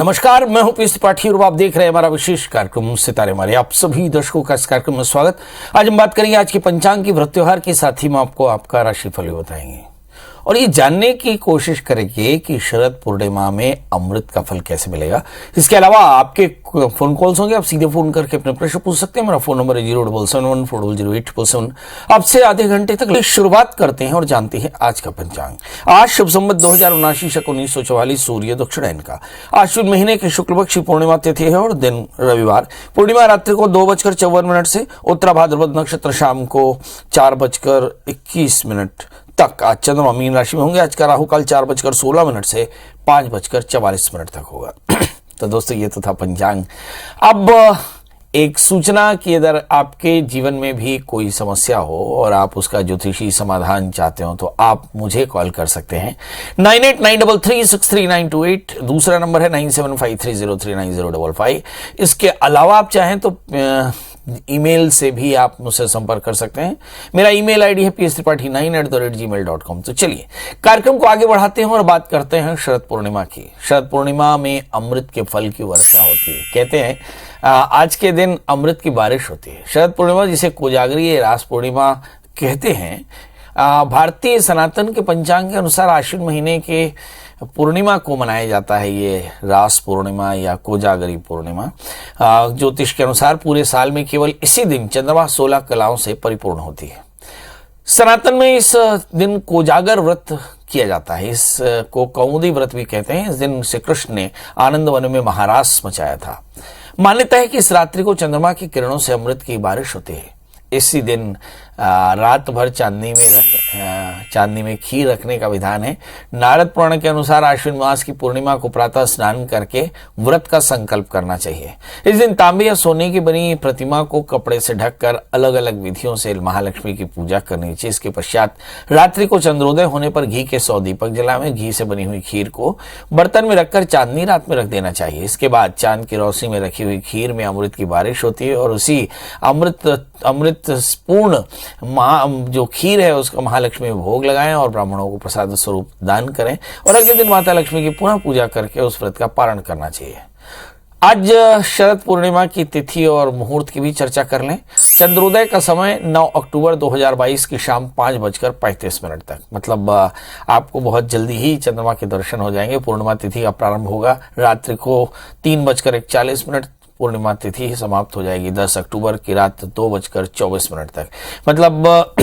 नमस्कार, मैं हूं पीएस त्रिपाठी और आप देख रहे हैं हमारा विशेष कार्यक्रम सितारे हमारे। आप सभी दर्शकों का इस कार्यक्रम में स्वागत। आज हम बात करेंगे आज के पंचांग की व्रत त्योहार के साथ ही में आपको आपका राशिफल भी बताएंगे और ये जानने की कोशिश करेंगे कि शरद पूर्णिमा में अमृत का फल कैसे मिलेगा। इसके अलावा आपके फोन कॉल्स होंगे, आप सीधे फोन करके अपने प्रश्न पूछ सकते हैं। मेरा फोन नंबर है 07714000877। आपसे आधे घंटे तक शुरुआत करते हैं और जानते हैं आज का पंचांग। आज शुभ संवत 2079 शक 1944 सूर्य दक्षिणायन का आश्विन महीने की शुक्ल पक्ष पूर्णिमा तिथि है और दिन रविवार। पूर्णिमा रात्रि को 2:54 से, उत्तरा भाद्रपद नक्षत्र शाम को 4:21 तक आज चंद्रमा मीन राशि में होंगे। आज का राहु काल 4:16 से 5:44 तक होगा। तो दोस्तों ये तो था पंचांग। अब एक सूचना कि अगर आपके जीवन में भी कोई समस्या हो और आप उसका ज्योतिषी समाधान चाहते हो तो आप मुझे कॉल कर सकते हैं 9893363928। दूसरा नंबर है 9753039055। इसके अलावा आप चाहें तो ईमेल से भी आप मुझसे संपर्क कर सकते हैं। मेरा ईमेल आईडी है pstripathi9@gmail.com। तो चलिए कार्यक्रम को आगे बढ़ाते हैं और बात करते हैं शरद पूर्णिमा की। शरद पूर्णिमा में अमृत के फल की वर्षा होती है। कहते हैं आज के दिन अमृत की बारिश होती है। शरद पूर्णिमा जिसे कोजागरी रास पूर्णिमा कहते हैं, भारतीय सनातन के पंचांग के अनुसार आश्विन महीने के पूर्णिमा को मनाया जाता है। ये रास पूर्णिमा या कोजागरी पूर्णिमा ज्योतिष के अनुसार पूरे साल में केवल इसी दिन चंद्रमा 16 कलाओं से परिपूर्ण होती है। सनातन में इस दिन कोजागर व्रत किया जाता है। इस को कौमुदी व्रत भी कहते हैं। इस दिन श्री कृष्ण ने आनंद वन में महारास मचाया था। मान्यता है कि इस रात्रि को चंद्रमा की किरणों से अमृत की बारिश होती है। इसी दिन रात भर चांदनी में खीर रखने का विधान है। नारद पुराण के अनुसार आश्विन मास की पूर्णिमा को प्रातः स्नान करके व्रत का संकल्प करना चाहिए। इस दिन तांबे या सोने की बनी प्रतिमा को कपड़े से ढककर अलग अलग विधियों से महालक्ष्मी की पूजा करनी चाहिए। इसके पश्चात रात्रि को चंद्रोदय होने पर घी के 100 दीपक जलाएं। घी से बनी हुई खीर को बर्तन में रखकर चांदनी रात में रख देना चाहिए। इसके बाद चांद की रोशनी में रखी हुई खीर में अमृत की बारिश होती है और उसी अमृत पूर्ण जो खीर है उसका महालक्ष्मी में भोग लगाएं और ब्राह्मणों को प्रसाद स्वरूप दान करें और अगले दिन माता लक्ष्मी की पुनः पूजा करके उस व्रत का पारण करना चाहिए। आज शरद पूर्णिमा की तिथि और मुहूर्त की भी चर्चा कर लें। चंद्रोदय का समय 9 अक्टूबर 2022 की शाम 5:35 तक, मतलब आपको बहुत जल्दी ही चंद्रमा के दर्शन हो जाएंगे। पूर्णिमा तिथि का प्रारंभ होगा रात्रि को 3:41। पूर्णिमा तिथि समाप्त हो जाएगी 10 अक्टूबर की रात 2:24 तक। मतलब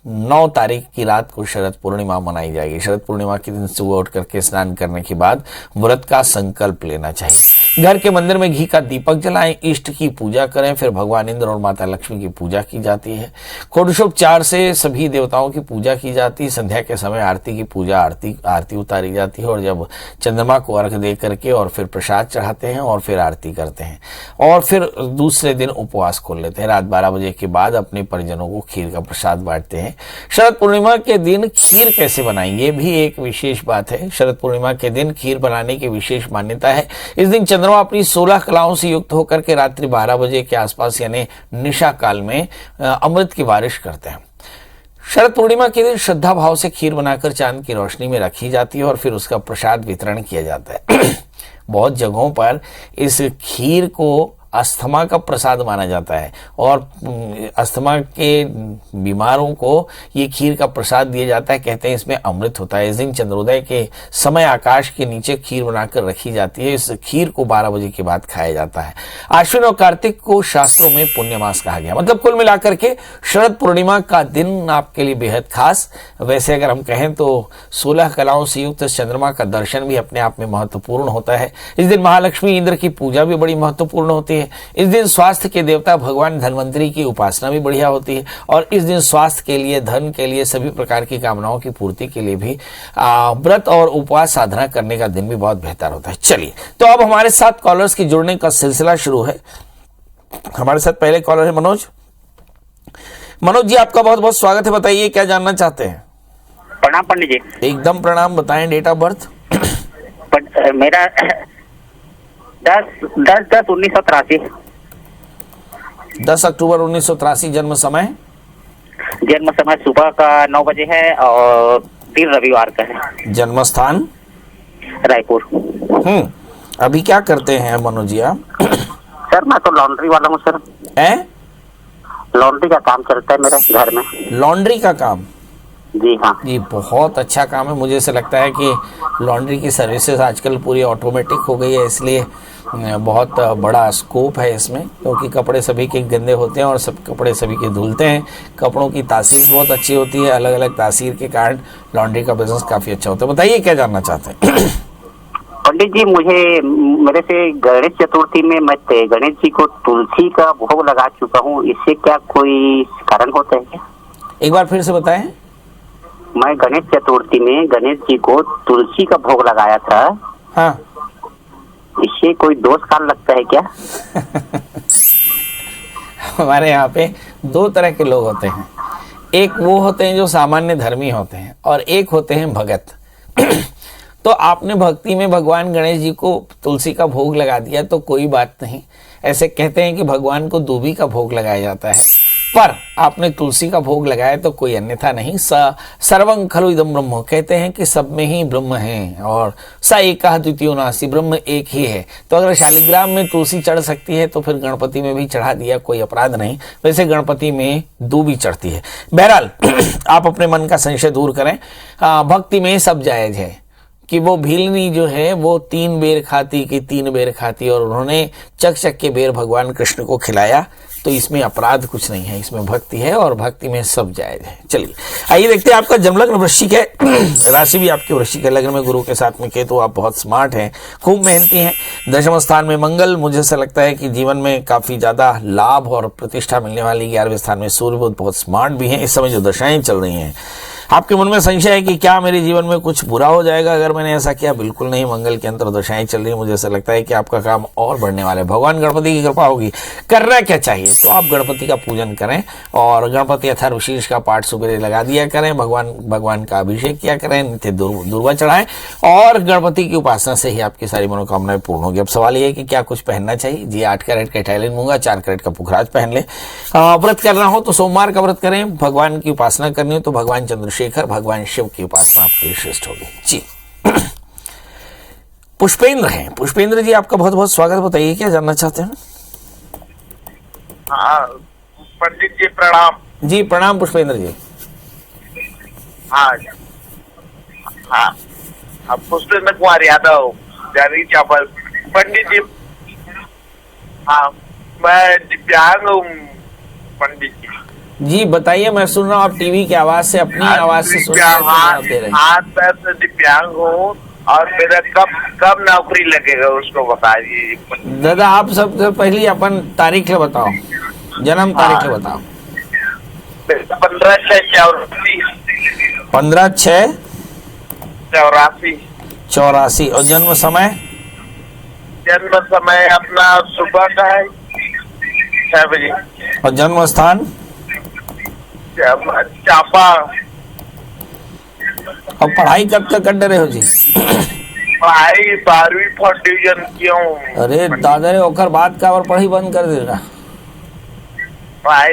9 तारीख की रात को शरद पूर्णिमा मनाई जाएगी। शरद पूर्णिमा के दिन सुबह उठ करके स्नान करने के बाद व्रत का संकल्प लेना चाहिए। घर के मंदिर में घी का दीपक जलाएं, इष्ट की पूजा करें, फिर भगवान इंद्र और माता लक्ष्मी की पूजा की जाती है। षोडशोपचार से सभी देवताओं की पूजा की जाती है। संध्या के समय आरती की पूजा आरती उतारी जाती है और जब चंद्रमा को अर्घ दे करके और फिर प्रसाद चढ़ाते हैं और फिर आरती करते हैं और फिर दूसरे दिन उपवास खोल लेते हैं। रात 12 बजे के बाद अपने परिजनों को खीर का प्रसाद बांटते हैं। शरद पूर्णिमा के दिन खीर कैसे बनाएं, ये भी एक विशेष बात है। शरद पूर्णिमा के दिन खीर बनाने की विशेष मान्यता है। इस दिन चंद्रमा अपनी 16 कलाओं से युक्त होकर के रात्रि 12 बजे के आसपास यानी निशा काल में अमृत की बारिश करते हैं। शरद पूर्णिमा के दिन श्रद्धा भाव से खीर बनाकर चांद की रोशनी में रखी जाती है और फिर उसका प्रसाद वितरण किया जाता है। बहुत जगहों पर इस खीर को अस्थमा का प्रसाद माना जाता है और अस्थमा के बीमारों को ये खीर का प्रसाद दिया जाता है। कहते हैं इसमें अमृत होता है। इस दिन चंद्रोदय के समय आकाश के नीचे खीर बनाकर रखी जाती है। इस खीर को 12 बजे के बाद खाया जाता है। आश्विन और कार्तिक को शास्त्रों में पुण्य मास कहा गया। मतलब कुल मिलाकर के शरद पूर्णिमा का दिन आपके लिए बेहद खास। वैसे अगर हम कहें तो 16 कलाओं से युक्त चंद्रमा का दर्शन भी अपने आप में महत्वपूर्ण होता है। इस दिन महालक्ष्मी इंद्र की पूजा भी बड़ी महत्वपूर्ण होती है। इस दिन स्वास्थ्य के देवता भगवान धन्वंतरी की उपासना भी बढ़िया होती है और इस दिन स्वास्थ्य के लिए, धन के लिए, सभी प्रकार की कामनाओं की पूर्ति के लिए भी व्रत और उपवास साधना करने का दिन भी बहुत बेहतर होता है। चलिए तो अब हमारे साथ कॉलर्स की जुड़ने का सिलसिला शुरू है। हमारे साथ पहले कॉलर है मनोज जी, आपका बहुत बहुत स्वागत है। बताइए क्या जानना चाहते हैं। प्रणाम पंडित जी। एकदम प्रणाम। बताएं डेट ऑफ बर्थ। मेरा 10/10/1983। 10 अक्टूबर 1983। जन्म समय सुबह का 9 बजे है और दिन रविवार का है। जन्म स्थान रायपुर। अभी क्या करते हैं मनोज जी आप? सर मैं तो लॉन्ड्री वाला हूँ सर। हैं? लॉन्ड्री का काम चलता है मेरे घर में। लॉन्ड्री का काम? जी हाँ। जी बहुत अच्छा काम है। मुझे ऐसा लगता है कि लॉन्ड्री की सर्विसेज आजकल पूरी ऑटोमेटिक हो गई है, इसलिए बहुत बड़ा स्कोप है इसमें, क्योंकि कपड़े सभी के गंदे होते हैं और सब कपड़े सभी के धुलते हैं। कपड़ों की तासीर बहुत अच्छी होती है, अलग अलग तासीर के कारण लॉन्ड्री का बिजनेस काफ़ी अच्छा होता है। बताइए क्या जानना चाहते हैं? पंडित जी मुझे मेरे से गणेश चतुर्थी में मैं गणेश जी को तुलसी का भोग लगा चुका हूँ, इससे क्या कोई कारण होता है क्या? एक बार फिर से बताएं। मैं गणेश चतुर्थी में गणेश जी को तुलसी का भोग लगाया था। हाँ। इससे कोई दोष काल लगता है क्या? हमारे यहाँ पे दो तरह के लोग होते हैं। एक वो होते हैं जो सामान्य धर्मी होते हैं और एक होते हैं भगत। तो आपने भक्ति में भगवान गणेश जी को तुलसी का भोग लगा दिया तो कोई बात नहीं। ऐसे कहते हैं कि भगवान को दूबी का भोग लगाया जाता है, पर आपने तुलसी का भोग लगाया तो कोई अन्यथा नहीं। सर्वं खलु इदं ब्रह्म, कहते हैं कि सब में ही ब्रह्म है और स एकः द्वितीयो नास्ति, ब्रह्म एक ही है। तो अगर शालिग्राम में तुलसी चढ़ सकती है तो फिर गणपति में भी चढ़ा दिया, कोई अपराध नहीं। वैसे गणपति में दूबी चढ़ती है। बहरहाल आप अपने मन का संशय दूर करें। भक्ति में सब जायज है कि वो भीलनी जो है वो 3 बेर खाती कि 3 बेर खाती और उन्होंने चक चक के बेर भगवान कृष्ण को खिलाया, तो इसमें अपराध कुछ नहीं है, इसमें भक्ति है और भक्ति में सब जायज है। चलिए आइए देखते हैं। आपका जन्मलग्न वृश्चिक है, राशि भी आपके वृश्चिक है, लग्न में गुरु के साथ में केतु, आप बहुत स्मार्ट हैं, खूब मेहनती हैं। दशम स्थान में मंगल, मुझे ऐसा लगता है कि जीवन में काफ़ी ज़्यादा लाभ और प्रतिष्ठा मिलने वाली। 11वें स्थान में सूर्य बुध बहुत स्मार्ट भी हैं। इस समय जो दशाएं चल रही हैं, आपके मन में संशय है कि क्या मेरे जीवन में कुछ बुरा हो जाएगा अगर मैंने ऐसा किया? बिल्कुल नहीं। मंगल की अंतर्दशाएं चल रही है, मुझे ऐसा लगता है कि आपका काम और बढ़ने वाला है। भगवान गणपति की कृपा होगी। करना क्या चाहिए? तो आप गणपति का पूजन करें और गणपति अथर्वशीर्ष का पाठ सुबह लगा दिया करें, भगवान का अभिषेक किया करें, नित्य दुर्वा चढ़ाएं और गणपति की उपासना से ही आपकी सारी मनोकामनाएं पूर्ण होगी। अब सवाल ये है कि क्या कुछ पहनना चाहिए? जी 8 कैरेट का इटालियन मूंगा, 4 कैरेट का पुखराज पहन ले। व्रत करना हो तो सोमवार का व्रत करें। भगवान की उपासना करनी हो तो भगवान चंद्रशेखर, भगवान शिव की उपासना आपके लिए श्रेष्ठ होगी। जी पुष्पेंद्र हैं। पुष्पेंद्र जी आपका बहुत बहुत स्वागत। बताइए क्या जानना चाहते हैं? हाँ पंडित जी प्रणाम। जी प्रणाम पुष्पेंद्र जी। हाँ हाँ अब पुष्पेंद्र कुमार यादव, जारी चावल। पंडित जी हाँ मैं दिव्यांग हूँ पंडित जी। जी बताइए, मैं सुन रहा हूँ। आप टीवी की आवाज से, अपनी आवाज से सुन रहे हैं। हाथ पैर से दिव्यांग हूँ और मेरा कब नौकरी लगेगा उसको बता दीजिए। दादा आप सबसे पहले अपन तारीख ले बताओ, जन्म तारीख ले बताओ। 15/6/84। 15/6/84। और जन्म समय? जन्म समय अपना सुबह का है 6 बजे। और जन्म स्थान? चापा। और पढ़ाई कब तक कर रहे हो जी? पढ़ाई 12वीं फर्स्ट डिवीजन क्यों? अरे दादा रे, ओकर बाद का और पढ़ाई बंद कर देगा। पढ़ाई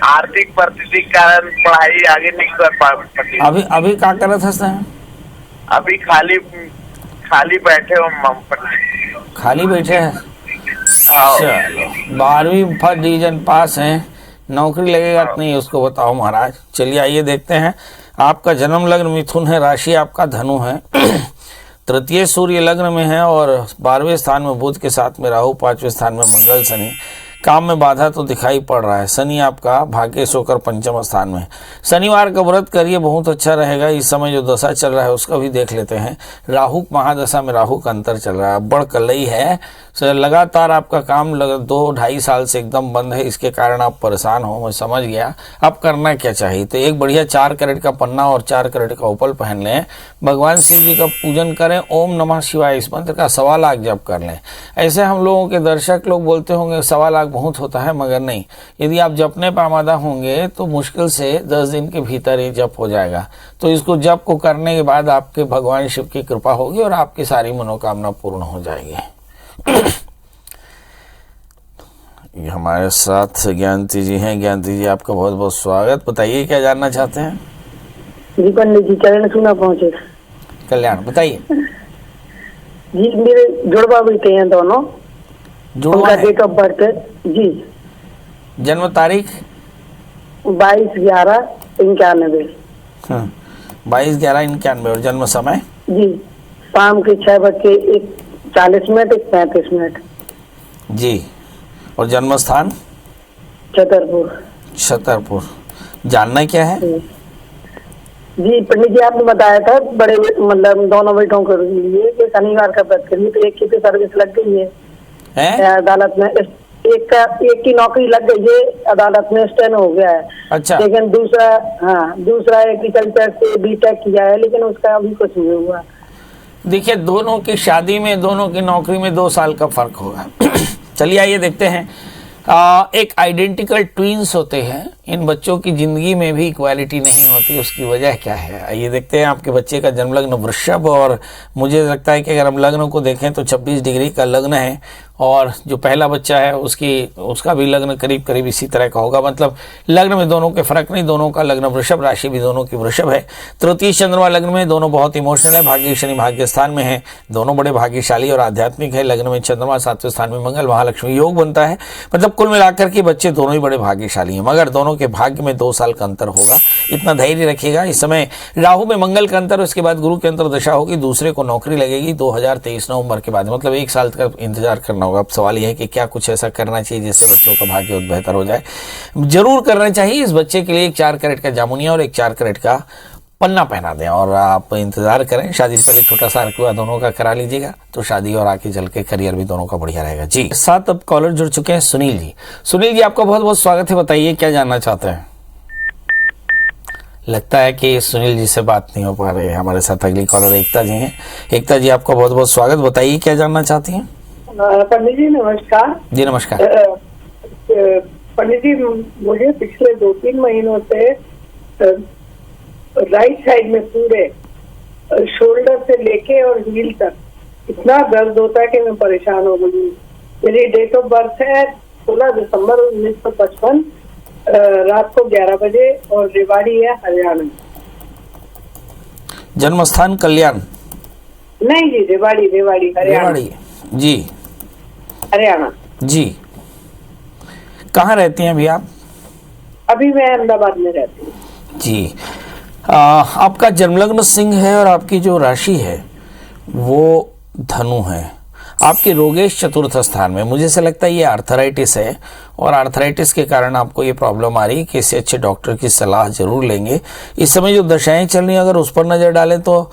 आर्थिक परिस्थिति के कारण पढ़ाई आगे नहीं कर पाती। अभी क्या कर रहा था? अभी खाली बैठे हो खाली बैठे हैं। चलो 12वीं फर्स्ट डिवीजन पास हैं, नौकरी लगेगा नहीं उसको बताओ महाराज। चलिए आइए देखते हैं। आपका जन्म लग्न मिथुन है, राशि आपका धनु है, तृतीय सूर्य लग्न में है और 12वें स्थान में बुध के साथ में राहु, 5वें स्थान में मंगल शनि। काम में बाधा तो दिखाई पड़ रहा है। शनि आपका भाग्येश होकर 5वें स्थान में। शनिवार का व्रत करिए, बहुत अच्छा रहेगा। इस समय जो दशा चल रहा है उसका भी देख लेते हैं। राहु महादशा में राहु का अंतर चल रहा है, बड़ कलई है। लगातार आपका काम 2-2.5 साल से एकदम बंद है, इसके कारण आप परेशान हो, मैं समझ गया। अब करना क्या चाहिए? तो एक बढ़िया 4 कैरेट का पन्ना और 4 कैरेट का उपल पहन लें, भगवान शिव जी का पूजन करें, ओम नमः शिवाय इस मंत्र का 1.25 लाख जप कर लें। ऐसे हम लोगों के दर्शक लोग बोलते होंगे 1.25 लाख बहुत होता है, मगर नहीं। यदि आप जपने पर आमादा होंगे तो मुश्किल से 10 दिन के भीतर ही जप हो जाएगा। तो इसको जप को करने के बाद आपके भगवान शिव की कृपा होगी और आपकी सारी मनोकामना पूर्ण हो जाएगी। हमारे साथ ज्ञानती जी हैं। ज्ञानती जी आपका बहुत बहुत स्वागत। बताइए क्या जानना चाहते हैं? जी पंडित जी, चरण सुना पहुंचे। कल्याण बताइए। जी मेरे जुड़वा बेटे हैं दोनों। जुड़वा उनका है? डेट ऑफ बर्थ है जी जन्म तारीख? 22/11/91। 22/11/91। और जन्म समय? जी शाम के 6:40 1:35। जी। और जन्म स्थान? छतरपुर। छतरपुर। जानना क्या है? जी पंडित जी आपने बताया था बड़े मतलब दोनों बेटों के लिए कि शनिवार का व्रत करिए, तो एक की तो सर्विस लग गई है अदालत में, एक की नौकरी लग गई है अदालत में, स्टैंड हो गया है। अच्छा। लेकिन दूसरा एग्रीकल्चर से बीटेक किया है, लेकिन उसका अभी कुछ नहीं हुआ। देखिए, दोनों की शादी में, दोनों की नौकरी में 2 साल का फर्क होगा। चलिए आइए देखते हैं। एक आइडेंटिकल ट्विंस होते हैं, इन बच्चों की जिंदगी में भी इक्वालिटी नहीं होती, उसकी वजह क्या है आइए देखते हैं। आपके बच्चे का जन्म लग्न वृषभ, और मुझे लगता है कि अगर हम लग्न को देखें तो 26 डिग्री का लग्न है, और जो पहला बच्चा है उसका भी लग्न करीब करीब इसी तरह का होगा। मतलब लग्न में दोनों के फर्क नहीं, दोनों का लग्न वृषभ, राशि भी दोनों की वृषभ है। तृतीय चंद्रमा लग्न में, दोनों बहुत इमोशनल है, भाग्य शनि भाग्य स्थान में है, दोनों बड़े भाग्यशाली और आध्यात्मिक है। लग्न में चंद्रमा, 7वें स्थान में मंगल, महालक्ष्मी योग बनता है। मतलब कुल मिलाकर के बच्चे दोनों ही बड़े भाग्यशाली हैं, मगर दोनों के भाग्य में 2 साल का अंतर होगा, इतना धैर्य रखिएगा। इस समय राहु में मंगल का अंतर, उसके बाद गुरु के अंतर दशा होगी, दूसरे को नौकरी लगेगी 2023 नवंबर के बाद, मतलब 1 साल का इंतजार करना होगा। अब सवाल यह है कि क्या कुछ ऐसा करना चाहिए जिससे बच्चों का भाग्य बेहतर हो जाए। जरूर करना चाहिए। इस बच्चे के लिए एक 4 कैरेट का जामुनिया और एक 4 कैरेट का पन्ना पहना दें, और आप इंतजार करें। शादी से पहले छोटा सा रखवा दोनों का करा लीजिएगा, तो शादी और आगे चल के करियर भी दोनों का बढ़िया रहेगा। जी, साथ अब कॉलर जुड़ चुके हैं, सुनील जी। सुनील जी, आपका बहुत बहुत स्वागत है, बताइए क्या जानना चाहते हैं। लगता है कि सुनील जी से बात नहीं हो पा रही है। हमारे साथ अगली कॉलर एकता जी हैं। एकता जी, आपका बहुत बहुत स्वागत, बताइए क्या जानना चाहती हैं। पंडित जी नमस्कार। जी नमस्कार। पंडित जी मुझे पिछले 2-3 महीनों से राइट साइड में पूरे शोल्डर से लेके और हील तक इतना दर्द होता है कि मैं परेशान हो गई हूँ। मेरी डेट ऑफ बर्थ है 16 दिसंबर 1955, रात को 11 बजे, और रेवाड़ी है हरियाणा। जन्म स्थान कल्याण? नहीं जी, रेवाड़ी हरियाणा। रेवाड़ी जी, हरियाणा जी। कहाँ रहती हैं अभी आप? अभी मैं अहमदाबाद में रहती हूँ जी। आपका जन्मलग्न सिंह है और आपकी जो राशि है वो धनु है। आपके रोगेश चतुर्थ स्थान में, मुझे से लगता है ये आर्थराइटिस है, और आर्थराइटिस के कारण आपको ये प्रॉब्लम आ रही है कि इससे अच्छे डॉक्टर की सलाह जरूर लेंगे। इस समय जो दशाएं चल रही हैं अगर उस पर नजर डालें तो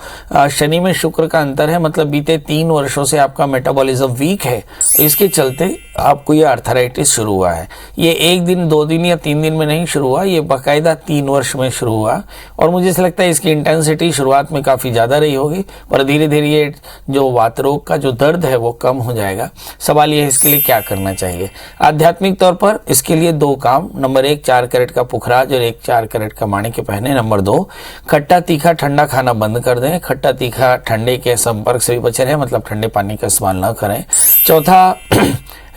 शनि में शुक्र का अंतर है, मतलब बीते 3 वर्षों से आपका मेटाबॉलिज्म वीक है, इसके चलते आपको ये आर्थराइटिस शुरू हुआ है। ये 1 दिन 2 दिन या 3 दिन में नहीं शुरू हुआ, ये बाकायदा 3 वर्ष में शुरू हुआ, और मुझे से लगता है इसकी इंटेंसिटी शुरुआत में काफ़ी ज़्यादा रही होगी, पर धीरे धीरे ये जो वात रोग का जो दर्द है वो कम हो जाएगा। सवाल ये है इसके लिए क्या करना चाहिए। आध्यात्मिक तौर पर इसके लिए 2 काम, नंबर 1 4 कैरेट का पुखराज और 1 4 कैरेट का माणिक्य पहने। नंबर 2 खट्टा तीखा ठंडा खाना बंद कर दें, खट्टा तीखा ठंडे के संपर्क से भी बचे रहें, मतलब ठंडे पानी का इस्तेमाल न करें। चौथा,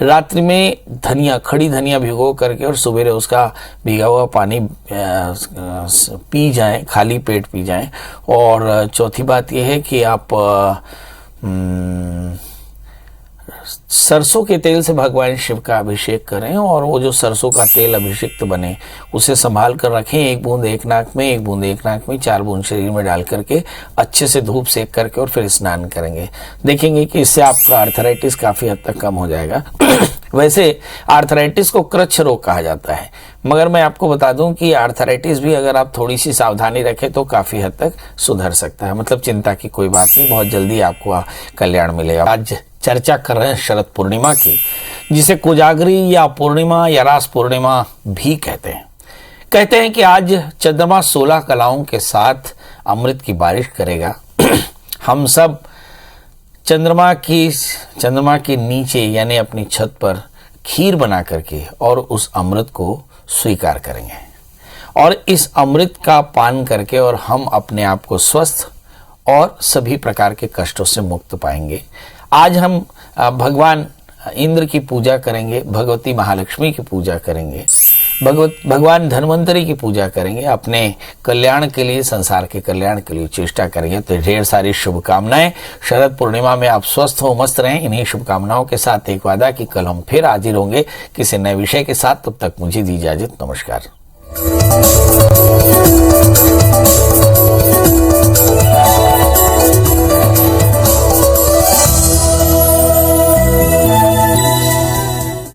रात्रि में धनिया, खड़ी धनिया भिगो करके और सवेरे उसका भीगा हुआ पानी पी जाएं, खाली पेट पी जाएं। और चौथी बात यह है कि आप सरसों के तेल से भगवान शिव का अभिषेक करें, और वो जो सरसों का तेल अभिषिक्त बने उसे संभाल कर रखें। 1 बूंद 1 नाक में, 1 बूंद 1 नाक में, 4 बूंद शरीर में डाल करके अच्छे से धूप सेक करके और फिर स्नान करेंगे। देखेंगे कि इससे आपका आर्थराइटिस काफ़ी हद तक कम हो जाएगा। वैसे आर्थराइटिस को क्रच्छ रोग कहा जाता है, मगर मैं आपको बता दूं कि आर्थराइटिस भी अगर आप थोड़ी सी सावधानी रखें तो काफ़ी हद तक सुधर सकता है। मतलब चिंता की कोई बात नहीं, बहुत जल्दी आपको कल्याण मिलेगा। आज चर्चा कर रहे हैं शरद पूर्णिमा की, जिसे कोजागरी या पूर्णिमा या रास पूर्णिमा भी कहते हैं। कहते हैं कि आज चंद्रमा 16 कलाओं के साथ अमृत की बारिश करेगा। हम सब चंद्रमा के नीचे यानी अपनी छत पर खीर बना करके और उस अमृत को स्वीकार करेंगे, और इस अमृत का पान करके और हम अपने आप को स्वस्थ और सभी प्रकार के कष्टों से मुक्त पाएंगे। आज हम भगवान इंद्र की पूजा करेंगे, भगवती महालक्ष्मी की पूजा करेंगे, भगवान धन्वंतरी की पूजा करेंगे, अपने कल्याण के लिए, संसार के कल्याण के लिए चेष्टा करेंगे तो ढेर सारी शुभकामनाएं। शरद पूर्णिमा में आप स्वस्थ हो, मस्त रहें। इन्हीं शुभकामनाओं के साथ एक वादा कि कल हम फिर हाजिर होंगे किसी नए विषय के साथ। तब तक मुझे दी इजाजत। नमस्कार।